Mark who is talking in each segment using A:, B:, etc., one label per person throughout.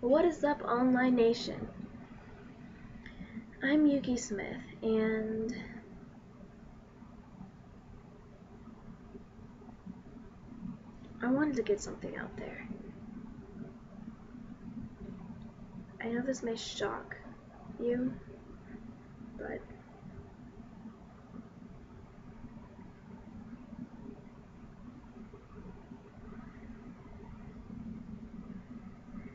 A: What is up, online nation? I'm Yukii Smith, and I wanted to get something out there. I know this may shock you, but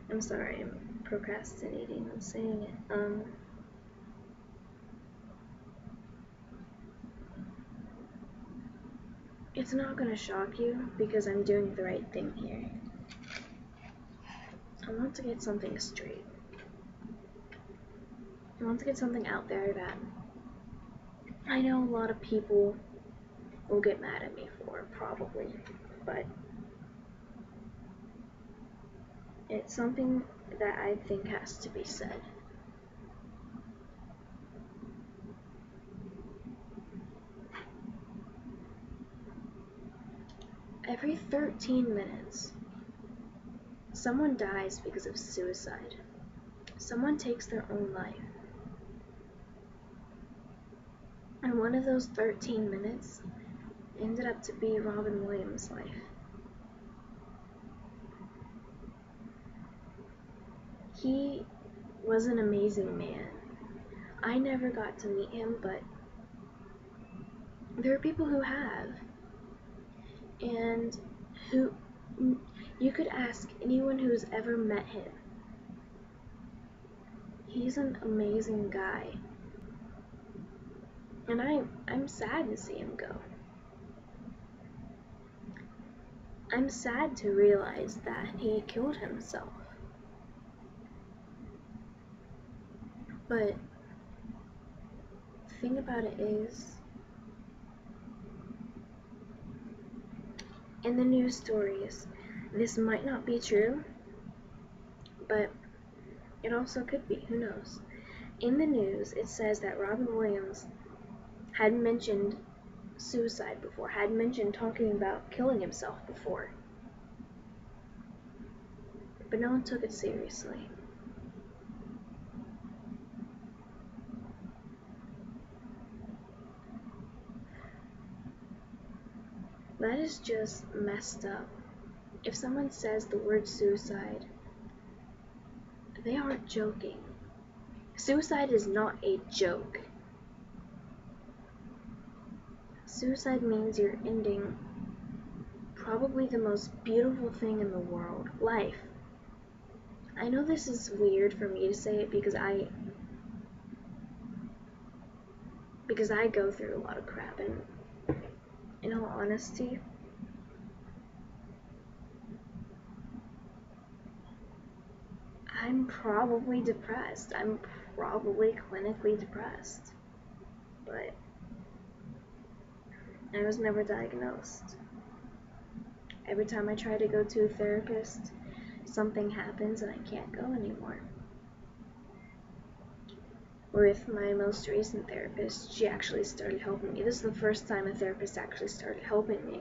A: I'm sorry, I'm procrastinating on saying it. It's not gonna shock you because I'm doing the right thing here. I want to get something straight. I want to get something out there that I know a lot of people will get mad at me for, probably, but it's something that I think has to be said. Every 13 minutes, someone dies because of suicide. Someone takes their own life. And one of those 13 minutes ended up to be Robin Williams' life. He was an amazing man. I never got to meet him, but there are people who have. And who you could ask anyone who's ever met him. He's an amazing guy. And I'm sad to see him go. I'm sad to realize that he killed himself. But the thing about it is, in the news stories, this might not be true, but it also could be, who knows. In the news, it says that Robin Williams had mentioned suicide before, had mentioned talking about killing himself before. But no one took it seriously. That is just messed up. If someone says the word suicide, they aren't joking. Suicide is not a joke. Suicide means you're ending probably the most beautiful thing in the world, life. I know this is weird for me to say it because I go through a lot of crap, and in all honesty, I'm probably depressed. I'm probably clinically depressed. But I was never diagnosed. Every time I try to go to a therapist, something happens and I can't go anymore. With my most recent therapist, she actually started helping me. This is the first time a therapist actually started helping me.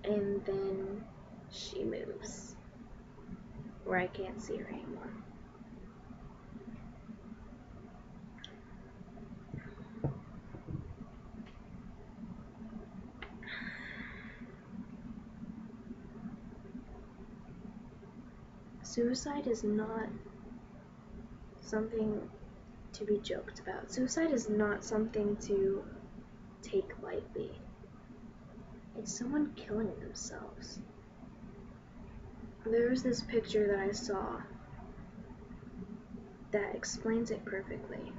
A: And then she moves, where I can't see her anymore. Suicide is not something to be joked about. Suicide is not something to take lightly. It's someone killing themselves. There's this picture that I saw that explains it perfectly.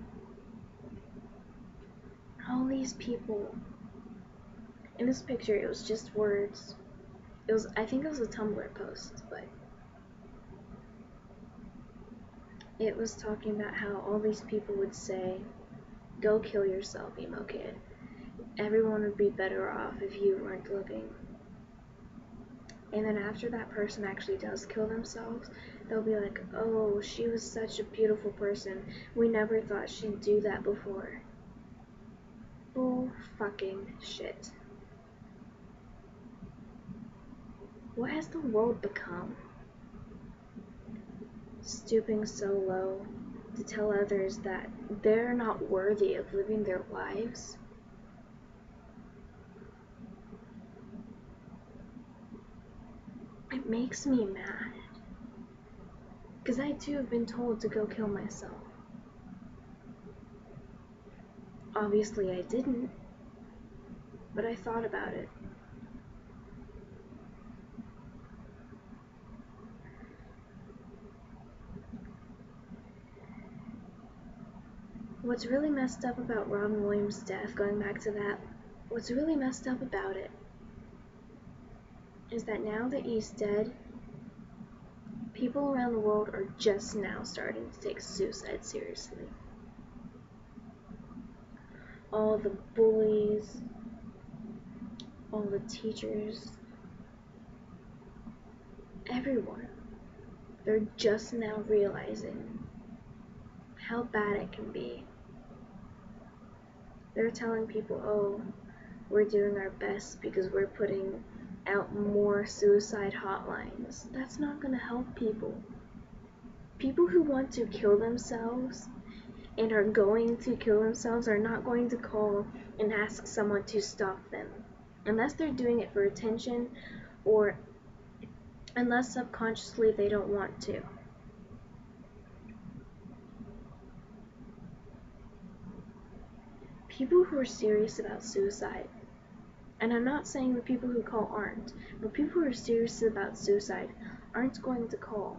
A: All these people, in this picture it was just words. I think it was a Tumblr post, but it was talking about how all these people would say, "Go kill yourself, emo kid. Everyone would be better off if you weren't living." And then after that person actually does kill themselves, they'll be like, "Oh, she was such a beautiful person. We never thought she'd do that before." Bull fucking shit. What has the world become? stooping so low to tell others that they're not worthy of living their lives. It makes me mad. Because I too have been told to go kill myself. Obviously I didn't, but I thought about it. What's really messed up about Robin Williams' death, going back to that, what's really messed up about it is that now that he's dead, people around the world are just now starting to take suicide seriously. All the bullies, all the teachers, everyone, they're just now realizing how bad it can be. They're telling people, oh, we're doing our best because we're putting out more suicide hotlines. That's not going to help people. People who want to kill themselves and are going to kill themselves are not going to call and ask someone to stop them. Unless they're doing it for attention, or unless subconsciously they don't want to. People who are serious about suicide, and I'm not saying the people who call aren't, but people who are serious about suicide aren't going to call.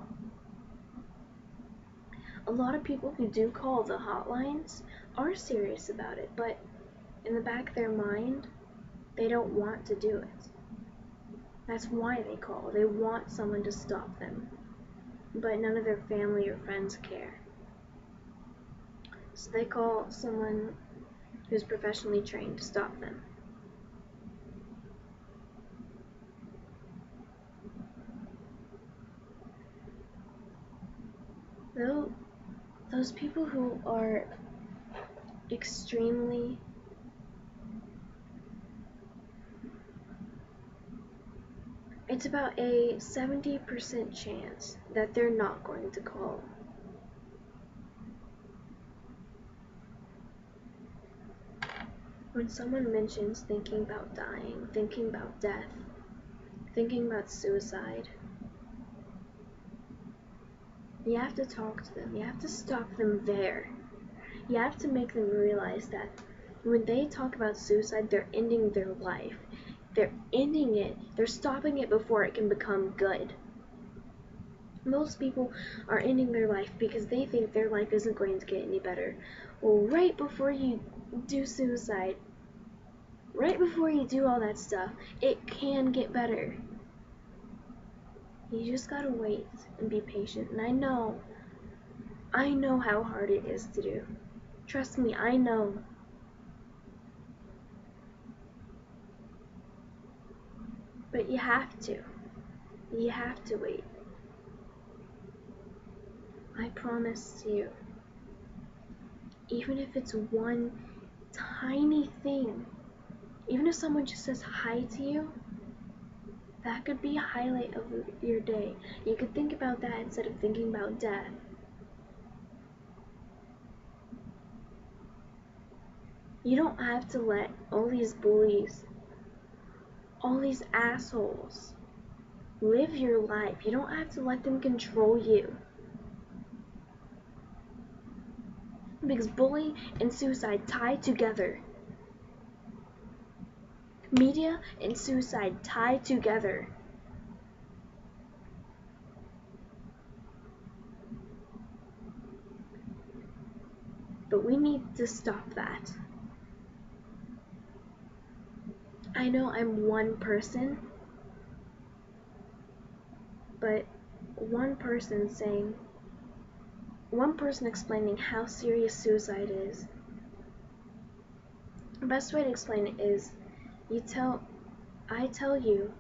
A: A lot of people who do call the hotlines are serious about it, but in the back of their mind, they don't want to do it. That's why they call. They want someone to stop them, but none of their family or friends care. So they call someone who's professionally trained to stop them. Though those people who are extremely it's about a 70% chance that they're not going to call. When someone mentions thinking about dying, thinking about death, thinking about suicide, you have to talk to them. You have to stop them there. You have to make them realize that when they talk about suicide, they're ending their life. They're ending it. They're stopping it before it can become good. Most people are ending their life because they think their life isn't going to get any better. Well, right before you do suicide, right before you do all that stuff, it can get better. You just gotta wait and be patient. And I know how hard it is to do. Trust me, I know. But you have to. You have to wait. I promise you. Even if it's one tiny thing, even if someone just says hi to you, that could be a highlight of your day. You could think about that instead of thinking about death. You don't have to let all these bullies, all these assholes, live your life. You don't have to let them control you. Because bullying and suicide tie together. Media and suicide tie together. But we need to stop that. I know I'm one person, but one person explaining how serious suicide is. The best way to explain it is, I tell you,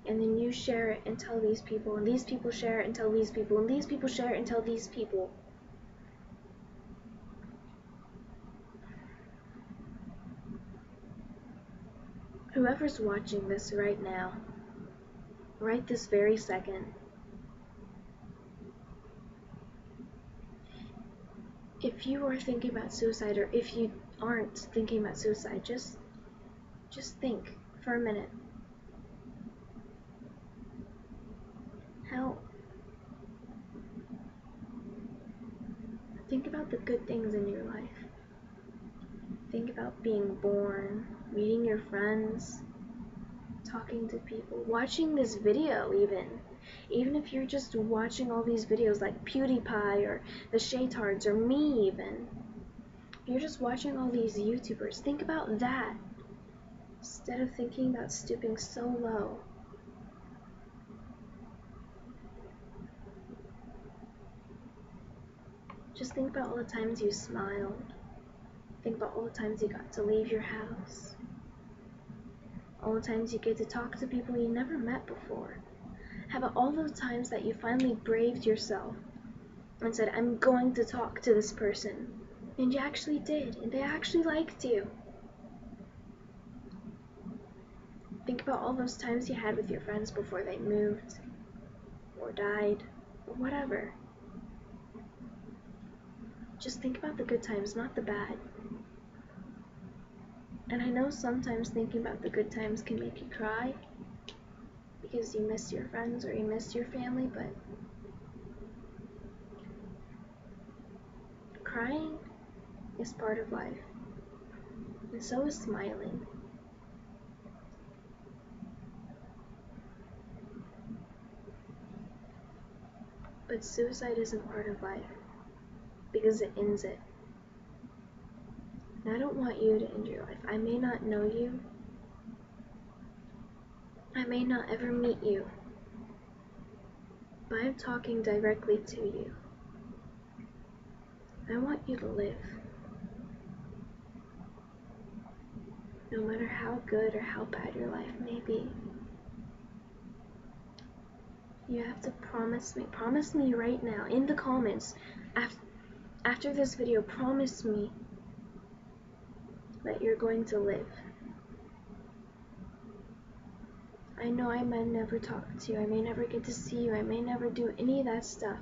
A: and then you share it and tell these people, and these people share it and tell these people, and these people share it and tell these people. Whoever's watching this right now, right this very second, if you are thinking about suicide, or if you aren't thinking about suicide, just think for a minute. How? Think about the good things in your life. Think about being born, meeting your friends, talking to people, watching this video even if you're just watching all these videos like PewDiePie or the Shaytards or me even. You're just watching all these YouTubers. Think about that instead of thinking about stooping so low. Just think about all the times you smiled. Think about all the times you got to leave your house. All the times you get to talk to people you never met before. How about all those times that you finally braved yourself and said, I'm going to talk to this person. And you actually did, and they actually liked you. Think about all those times you had with your friends before they moved, or died, or whatever. Just think about the good times, not the bad. And I know sometimes thinking about the good times can make you cry, because you miss your friends or you miss your family, but crying is part of life, and so is smiling. But suicide isn't part of life, because it ends it. And I don't want you to end your life. I may not know you. I may not ever meet you. But I'm talking directly to you. I want you to live. No matter how good or how bad your life may be. You have to promise me right now, in the comments, after this video, promise me that you're going to live. I know I might never talk to you, I may never get to see you, I may never do any of that stuff.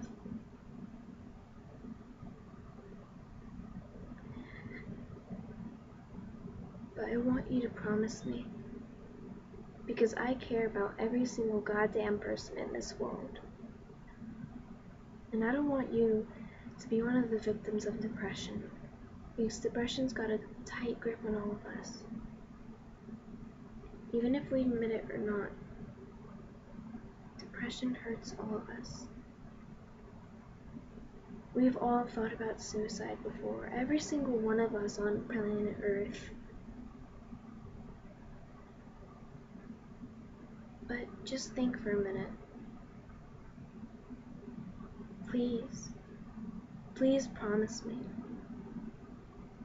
A: But I want you to promise me. Because I care about every single goddamn person in this world. And I don't want you to be one of the victims of depression. Because depression's got a tight grip on all of us. Even if we admit it or not, depression hurts all of us. We've all thought about suicide before, every single one of us on planet Earth. But just think for a minute. Please, please promise me,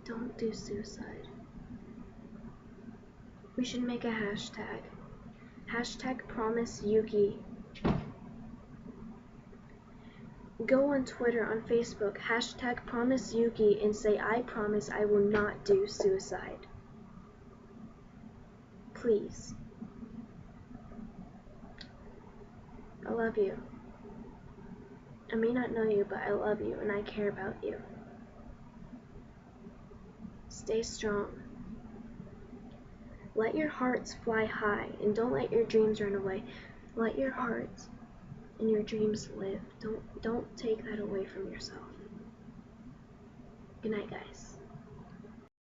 A: don't do suicide. We should make a hashtag. Hashtag promise Yukii. Go on Twitter, on Facebook, hashtag promise Yukii, and say, I promise I will not do suicide. Please. I love you. I may not know you, but I love you and I care about you. Stay strong. Let your hearts fly high and don't let your dreams run away. Let your heart and your dreams live. Don't take that away from yourself. Good night, guys.